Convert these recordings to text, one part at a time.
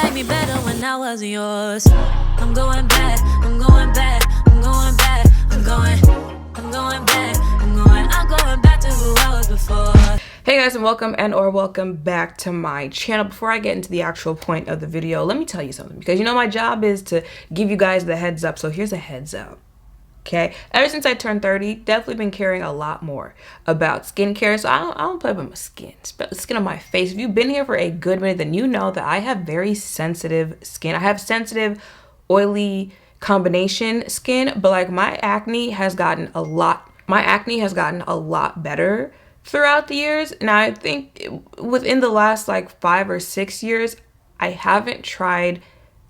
like me better when I wasn't yours. I'm going back, I'm going back, I'm going back, I'm going back to who I was before. Hey guys, and welcome back to my channel. Before I get into the actual point of the video, let me tell you something, because you know my job is to give you guys the heads up. So here's a heads up. Okay, ever since I turned 30, definitely been caring a lot more about skincare. So I don't play with my skin, the skin on my face. If you've been here for a good minute, then you know that I have very sensitive skin. I have sensitive, oily combination skin, but like my acne has gotten a lot better throughout the years. And I think within the last like 5 or 6 years, I haven't tried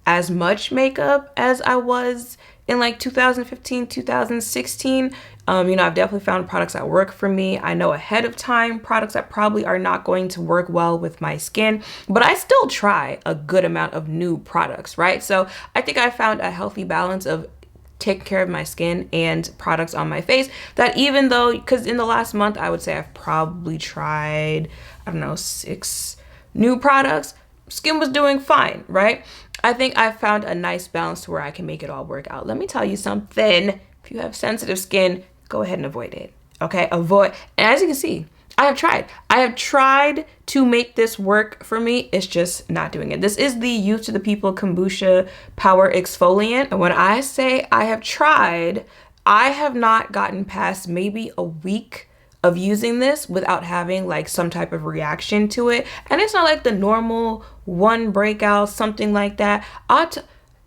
as much makeup as I was in like 2015, 2016. You know, I've definitely found products that work for me. I know ahead of time products that probably are not going to work well with my skin, but I still try a good amount of new products, right? So I think I found a healthy balance of taking care of my skin and products on my face, that even though, because in the last month, I would say I've probably tried, I don't know, 6 new products, skin was doing fine, right? I think I found a nice balance to where I can make it all work out. Let me tell you something. If you have sensitive skin, go ahead and avoid it, okay? Avoid. And as you can see, I have tried to make this work for me. It's just not doing it. This is the Youth to the People Kombucha Power Exfoliant. And when I say I have tried, I have not gotten past maybe a week of using this without having like some type of reaction to it. And it's not like the normal one breakout, something like that.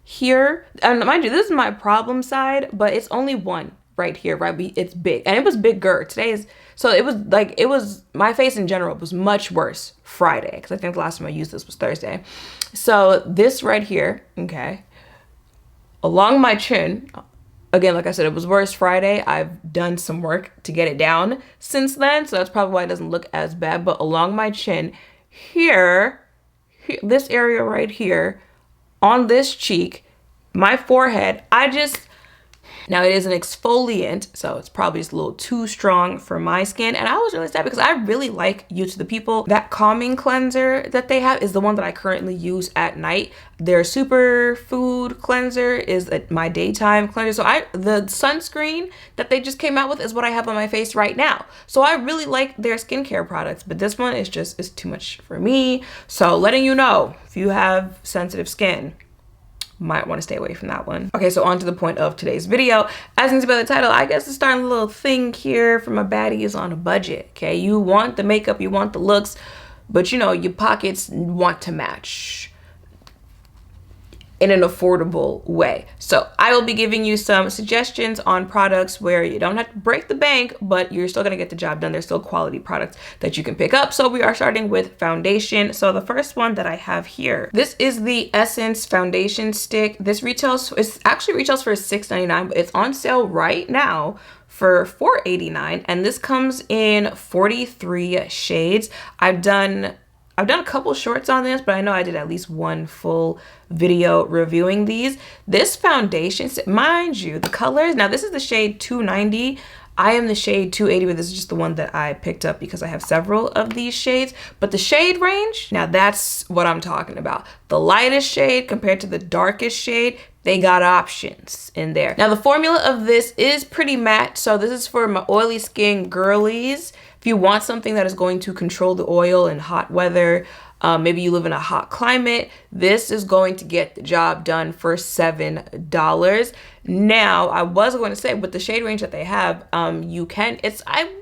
Here, and mind you, this is my problem side, but it's only one right here, right? It's big, and it was bigger. So it was my face in general was much worse Friday, because I think the last time I used this was Thursday. So this right here, okay, along my chin, again, like I said, it was worse Friday. I've done some work to get it down since then, so that's probably why it doesn't look as bad. But along my chin, here, this area right here, on this cheek, my forehead, now it is an exfoliant, so it's probably just a little too strong for my skin. And I was really sad because I really like Youth to the People. That calming cleanser that they have is the one that I currently use at night. Their superfood cleanser is my daytime cleanser. So the sunscreen that they just came out with is what I have on my face right now. So I really like their skincare products, but this one is too much for me. So letting you know, if you have sensitive skin, might want to stay away from that one. Okay, so on to the point of today's video. As you can see by the title, I guess it's starting a little thing here from a baddie is on a budget, okay? You want the makeup, you want the looks, but you know, your pockets want to match in an affordable way. So I will be giving you some suggestions on products where you don't have to break the bank, but you're still gonna get the job done. There's still quality products that you can pick up. So we are starting with foundation. So the first one that I have here, this is the Essence foundation stick. It actually retails for $6.99, but it's on sale right now for $4.89, and this comes in 43 shades. I've done a couple shorts on this, but I know I did at least one full video reviewing these. This foundation, mind you, the colors, now this is the shade 290. I am the shade 280, but this is just the one that I picked up because I have several of these shades. But the shade range, now that's what I'm talking about. The lightest shade compared to the darkest shade, they got options in there. Now the formula of this is pretty matte, so this is for my oily skin girlies. If you want something that is going to control the oil in hot weather, maybe you live in a hot climate, this is going to get the job done for $7. Now, I was going to say, with the shade range that they have, I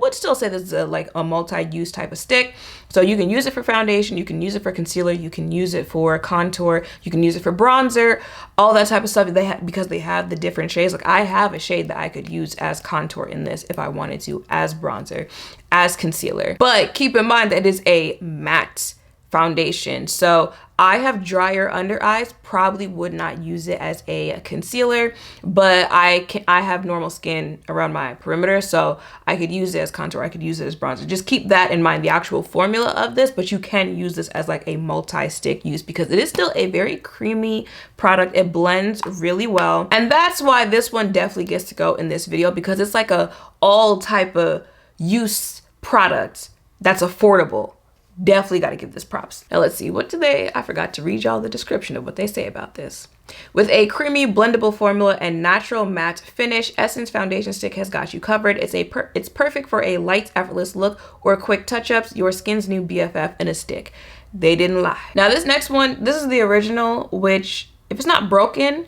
would still say this is like a multi-use type of stick. So you can use it for foundation, you can use it for concealer, you can use it for contour, you can use it for bronzer, all that type of stuff because they have the different shades. Like I have a shade that I could use as contour in this if I wanted to, as bronzer, as concealer. But keep in mind that it is a matte foundation. So I have drier under eyes, probably would not use it as a concealer, but I have normal skin around my perimeter, so I could use it as contour, I could use it as bronzer. Just keep that in mind, the actual formula of this, but you can use this as like a multi-stick use because it is still a very creamy product. It blends really well. And that's why this one definitely gets to go in this video, because it's like a all type of use product that's affordable. Definitely got to give this props. Now let's see, I forgot to read y'all the description of what they say about this. With a creamy blendable formula and natural matte finish, Essence Foundation Stick has got you covered. It's perfect for a light, effortless look or quick touch-ups, your skin's new BFF in a stick. They didn't lie. Now this next one, this is the original, which if it's not broken,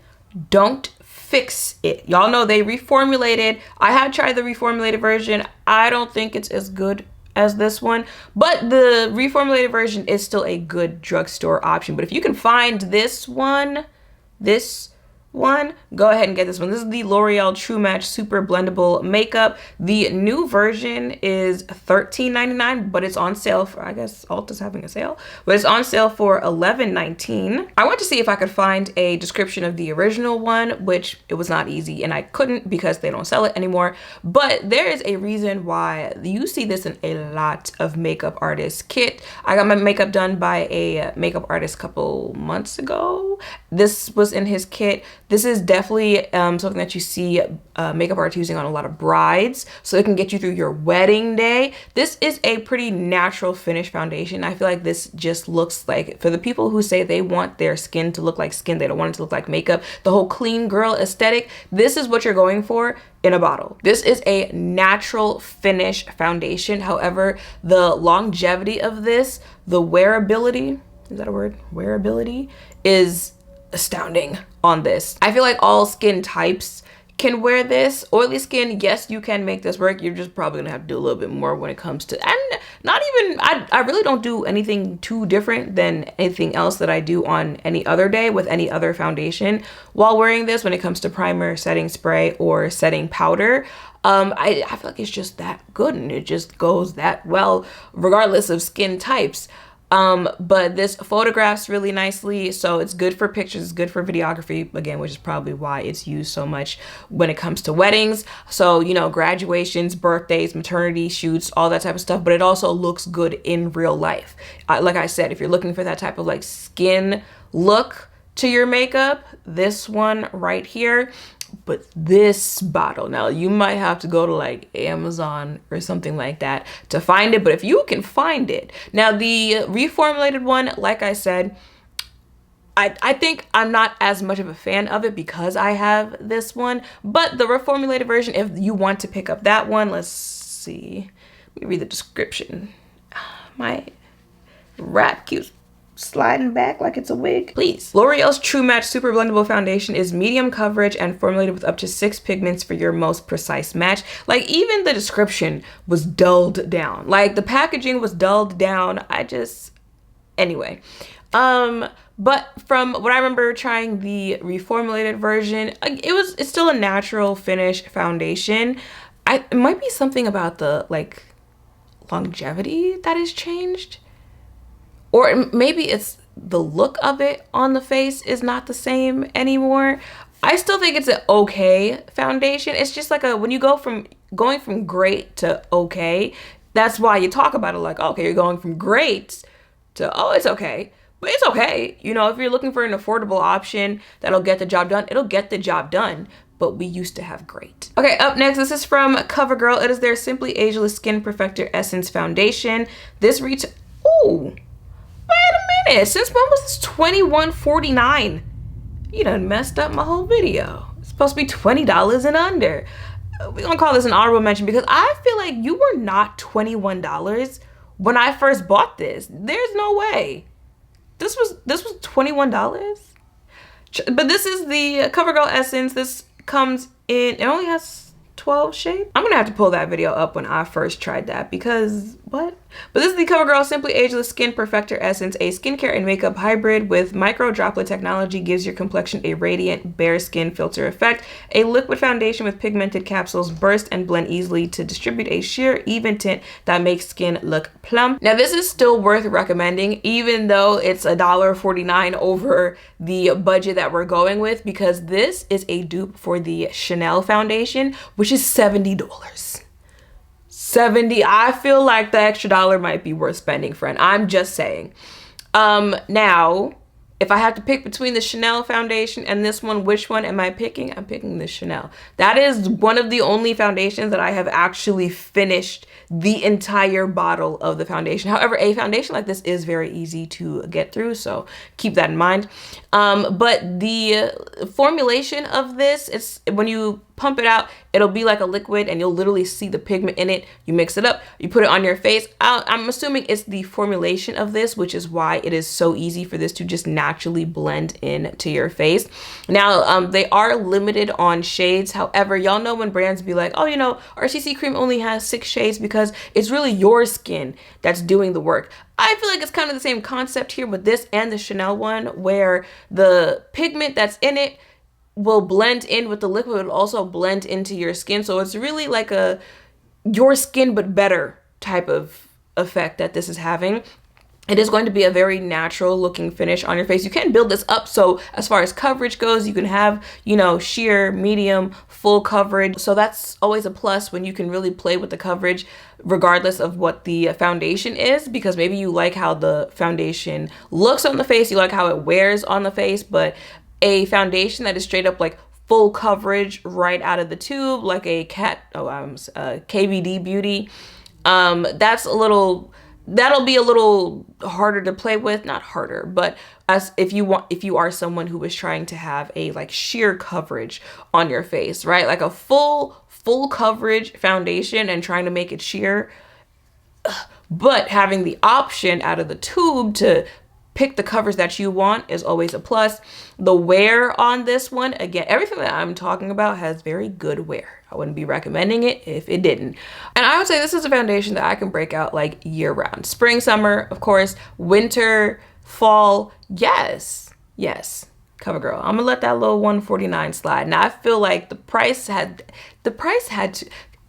don't fix it. Y'all know they reformulated. I have tried the reformulated version. I don't think it's as good as this one, but the reformulated version is still a good drugstore option. But if you can find this one, go ahead and get this one. This is the L'Oreal True Match Super Blendable Makeup. The new version is $13.99, but it's on sale for, I guess Ulta's having a sale, but it's on sale for $11.19. I went to see if I could find a description of the original one, which it was not easy, and I couldn't because they don't sell it anymore. But there is a reason why you see this in a lot of makeup artists' kit. I got my makeup done by a makeup artist a couple months ago. This was in his kit. This is definitely something that you see makeup artists using on a lot of brides, so it can get you through your wedding day. This is a pretty natural finish foundation. I feel like this just looks like, for the people who say they want their skin to look like skin, they don't want it to look like makeup, the whole clean girl aesthetic, this is what you're going for in a bottle. This is a natural finish foundation. However, the longevity of this, the wearability, is that a word? Wearability is astounding on this. I feel like all skin types can wear this. Oily skin, yes, you can make this work. You're just probably gonna have to do a little bit more when it comes to, and not even, I really don't do anything too different than anything else that I do on any other day with any other foundation while wearing this when it comes to primer, setting spray, or setting powder. I feel like it's just that good and it just goes that well regardless of skin types. But this photographs really nicely, so it's good for pictures, it's good for videography, again, which is probably why it's used so much when it comes to weddings. So, you know, graduations, birthdays, maternity shoots, all that type of stuff, but it also looks good in real life. Like I said, if you're looking for that type of like skin look to your makeup, this one right here. But this bottle, now you might have to go to like Amazon or something like that to find it, but if you can find it. Now the reformulated one, like I said, I think I'm not as much of a fan of it because I have this one, but the reformulated version, if you want to pick up that one, let's see, let me read the description. My wrap keeps sliding back like it's a wig. Please. L'Oreal's True Match Super Blendable Foundation is medium coverage and formulated with up to 6 pigments for your most precise match. Like, even the description was dulled down. Like, the packaging was dulled down. Anyway. But from what I remember trying the reformulated version, it's still a natural finish foundation. It might be something about the, like, longevity that has changed. Or maybe it's the look of it on the face is not the same anymore. I still think it's an okay foundation. It's just like when you go from going from great to okay, that's why you talk about it like, okay, you're going from great to, oh, it's okay. But it's okay. You know, if you're looking for an affordable option that'll get the job done, it'll get the job done. But we used to have great. Okay, up next, this is from CoverGirl. It is their Simply Ageless Skin Perfector Essence Foundation. This ooh. Wait a minute, since when was this $21.49? You done messed up my whole video. It's supposed to be $20 and under. We're gonna call this an honorable mention because I feel like you were not $21 when I first bought this. There's no way. This was $21. But this is the CoverGirl Essence. This comes in, it only has 12 shades. I'm gonna have to pull that video up when I first tried that because what? But this is the CoverGirl Simply Ageless Skin Perfector Essence, a skincare and makeup hybrid with micro droplet technology, gives your complexion a radiant bare skin filter effect. A liquid foundation with pigmented capsules burst and blend easily to distribute a sheer even tint that makes skin look plump. Now this is still worth recommending even though it's $1.49 over the budget that we're going with, because this is a dupe for the Chanel foundation, which is $70. I feel like the extra dollar might be worth spending, friend. I'm just saying. Now, if I have to pick between the Chanel foundation and this one, which one am I picking? I'm picking the Chanel. That is one of the only foundations that I have actually finished the entire bottle of the foundation. However, a foundation like this is very easy to get through, so keep that in mind. But the formulation of this, it's when you pump it out, it'll be like a liquid and you'll literally see the pigment in it. You mix it up, you put it on your face. I'm assuming it's the formulation of this, which is why it is so easy for this to just naturally blend into your face. Now, they are limited on shades. However, y'all know when brands be like, oh, you know, our CC cream only has 6 shades because it's really your skin that's doing the work. I feel like it's kind of the same concept here with this and the Chanel one, where the pigment that's in it will blend in with the liquid, but also blend into your skin. So it's really like a your skin but better type of effect that this is having. It is going to be a very natural looking finish on your face. You can build this up, so as far as coverage goes, you can have, you know, sheer, medium, full coverage. So that's always a plus when you can really play with the coverage regardless of what the foundation is, because maybe you like how the foundation looks on the face, you like how it wears on the face, but a foundation that is straight up like full coverage right out of the tube, like a KVD Beauty, that's a little, that'll be a little harder to play with. Not harder, but as if you are someone who is trying to have a like sheer coverage on your face, right? Like a full coverage foundation and trying to make it sheer, but having the option out of the tube to pick the covers that you want is always a plus. The wear on this one, again, everything that I'm talking about has very good wear. I wouldn't be recommending it if it didn't. And I would say this is a foundation that I can break out like year round. Spring, summer, of course, winter, fall, yes. CoverGirl. I'm gonna let that little $149 slide. Now I feel like the price had to,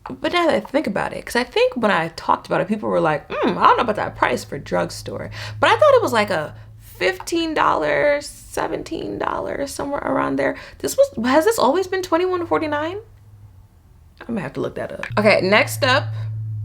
but now that I think about it, because I think when I talked about it, people were like, I don't know about that price for drugstore. But I thought it was like a $15, $17, somewhere around there. Has this always been $21.49? I'm gonna have to look that up. Okay, next up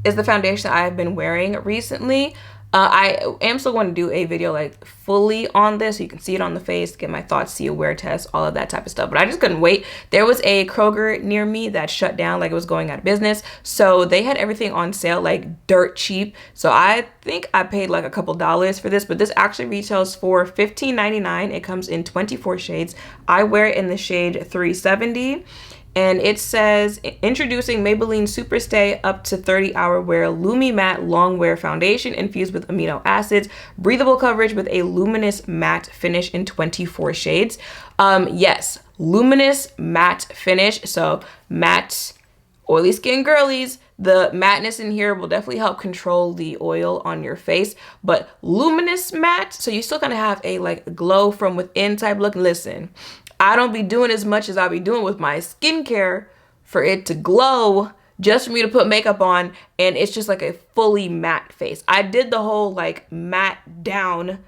is the foundation I've been wearing recently. I am still going to do a video like fully on this so you can see it on the face, get my thoughts, see a wear test, all of that type of stuff. But I just couldn't wait. There was a Kroger near me that shut down, like it was going out of business. So they had everything on sale, like dirt cheap. So I think I paid like a couple dollars for this, but this actually retails for $15.99. It comes in 24 shades. I wear it in the shade 370. And it says, introducing Maybelline Super Stay up to 30-hour wear Lumi-Matte Longwear Foundation infused with amino acids, breathable coverage with a luminous matte finish in 24 shades. Yes, luminous matte finish. So matte, oily skin girlies, the matteness in here will definitely help control the oil on your face, but luminous matte, so you still kind of have a like glow from within type look. Listen, I don't be doing as much as I be doing with my skincare for it to glow, just for me to put makeup on, and it's just like a fully matte face. I did the whole like matte down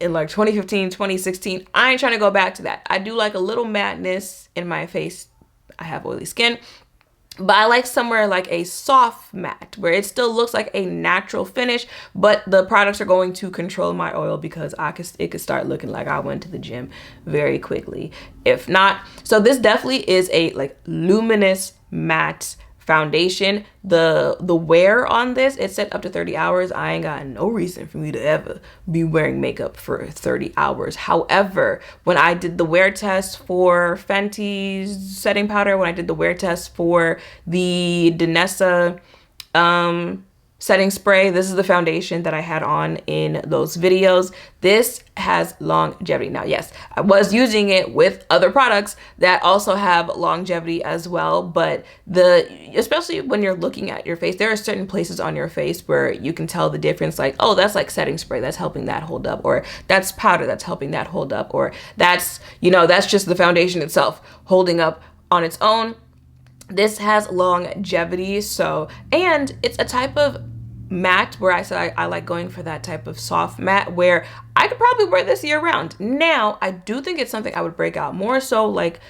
in like 2015, 2016. I ain't trying to go back to that. I do like a little matteness in my face. I have oily skin, but I like somewhere like a soft matte where it still looks like a natural finish, but the products are going to control my oil because it could start looking like I went to the gym very quickly if not. So this definitely is a like luminous matte foundation. The wear on this, it said up to 30 hours. I ain't got no reason for me to ever be wearing makeup for 30 hours. However, when I did the wear test for Fenty's setting powder, when I did the wear test for the Danessa setting spray, this is the foundation that I had on in those videos. This has longevity. Now, yes, I was using it with other products that also have longevity as well, but especially when you're looking at your face, there are certain places on your face where you can tell the difference, like, oh, that's like setting spray, that's helping that hold up, or that's powder that's helping that hold up, or that's, you know, that's just the foundation itself holding up on its own. This has longevity, so, and it's a type of matte where I said I like going for that type of soft matte where I could probably wear this year round. Now, I do think it's something I would break out more so like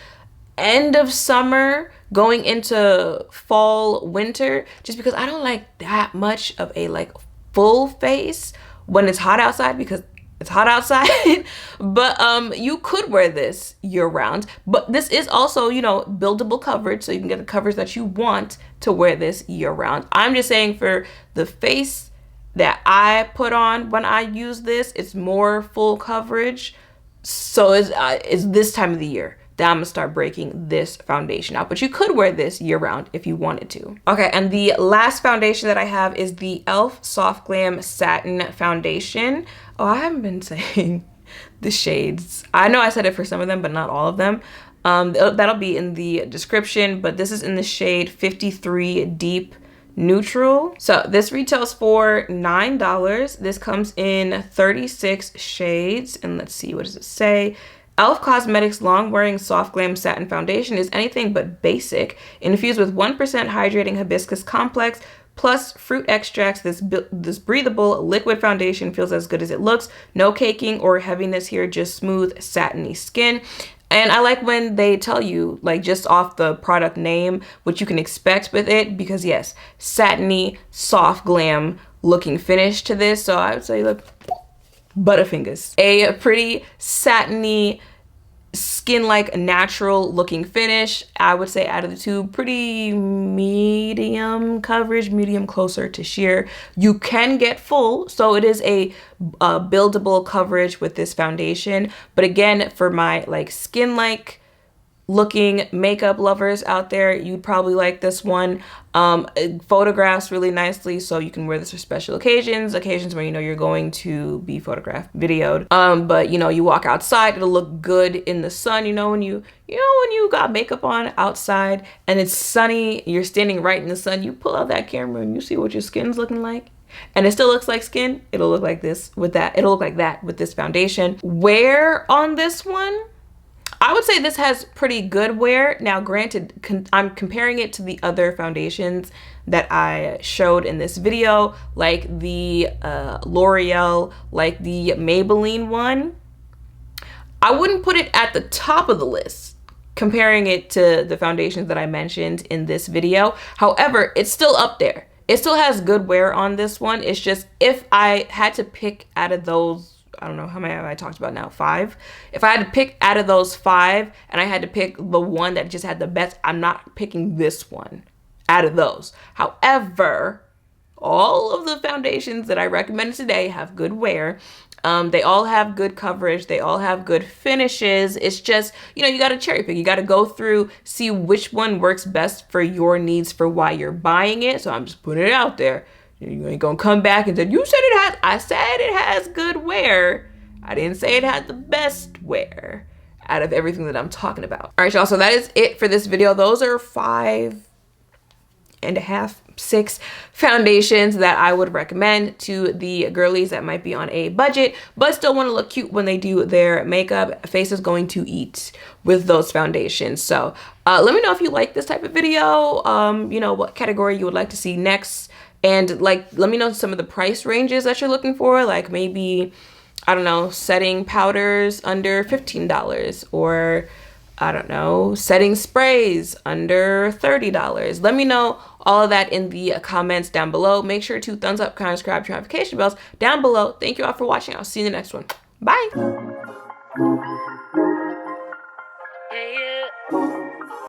end of summer going into fall, winter, just because I don't like that much of a like full face when it's hot outside, because it's hot outside. But you could wear this year round. But this is also, you know, buildable coverage, so you can get the coverage that you want to wear this year round. I'm just saying for the face that I put on when I use this, it's more full coverage. So it's this time of the year that I'm gonna start breaking this foundation out. But you could wear this year round if you wanted to. Okay, and the last foundation that I have is the e.l.f. Soft Glam Satin Foundation. Oh, I haven't been saying the shades. I know I said it for some of them, but not all of them. That'll be in the description, but this is in the shade 53 Deep Neutral. So this retails for $9. This comes in 36 shades, and let's see, what does it say? e.l.f. Cosmetics Long Wearing Soft Glam Satin Foundation is anything but basic. Infused with 1% hydrating hibiscus complex plus fruit extracts, this breathable liquid foundation feels as good as it looks. No caking or heaviness here, just smooth, satiny skin. And I like when they tell you, like, just off the product name, what you can expect with it, because yes, satiny, soft glam looking finish to this. So I would say, look, Butterfingers. A pretty satiny, skin-like natural looking finish. I would say out of the two, pretty medium coverage, medium closer to sheer. You can get full, so it is a buildable coverage with this foundation. But again, for my like skin-like looking makeup lovers out there, you'd probably like this one. It photographs really nicely, so you can wear this for special occasions where you know you're going to be photographed, videoed. But you know, you walk outside, it'll look good in the sun. You know when you got makeup on outside and it's sunny, you're standing right in the sun, you pull out that camera and you see what your skin's looking like, and it still looks like skin. It'll look like this with that. It'll look like that with this foundation. Wear on this one, I would say this has pretty good wear. Now, granted, I'm comparing it to the other foundations that I showed in this video, like the L'Oreal, like the Maybelline one. I wouldn't put it at the top of the list, comparing it to the foundations that I mentioned in this video. However, it's still up there. It still has good wear on this one. It's just, if I had to pick out of those, I don't know how many have I talked about now, 5. If I had to pick out of those 5 and I had to pick the one that just had the best, I'm not picking this one out of those. However, all of the foundations that I recommended today have good wear. They all have good coverage. They all have good finishes. It's just, you know, you got to cherry pick. You got to go through, see which one works best for your needs, for why you're buying it. So I'm just putting it out there. You ain't gonna come back and say, you said it has, I said it has good wear. I didn't say it had the best wear out of everything that I'm talking about. All right, y'all, so that is it for this video. Those are 5.5, 6 foundations that I would recommend to the girlies that might be on a budget, but still wanna look cute when they do their makeup. Face is going to eat with those foundations. So let me know if you like this type of video, you know, what category you would like to see next. And like, let me know some of the price ranges that you're looking for. Like maybe, I don't know, setting powders under $15, or I don't know, setting sprays under $30. Let me know all of that in the comments down below. Make sure to thumbs up, comment, subscribe, turn notification bells down below. Thank you all for watching. I'll see you in the next one. Bye.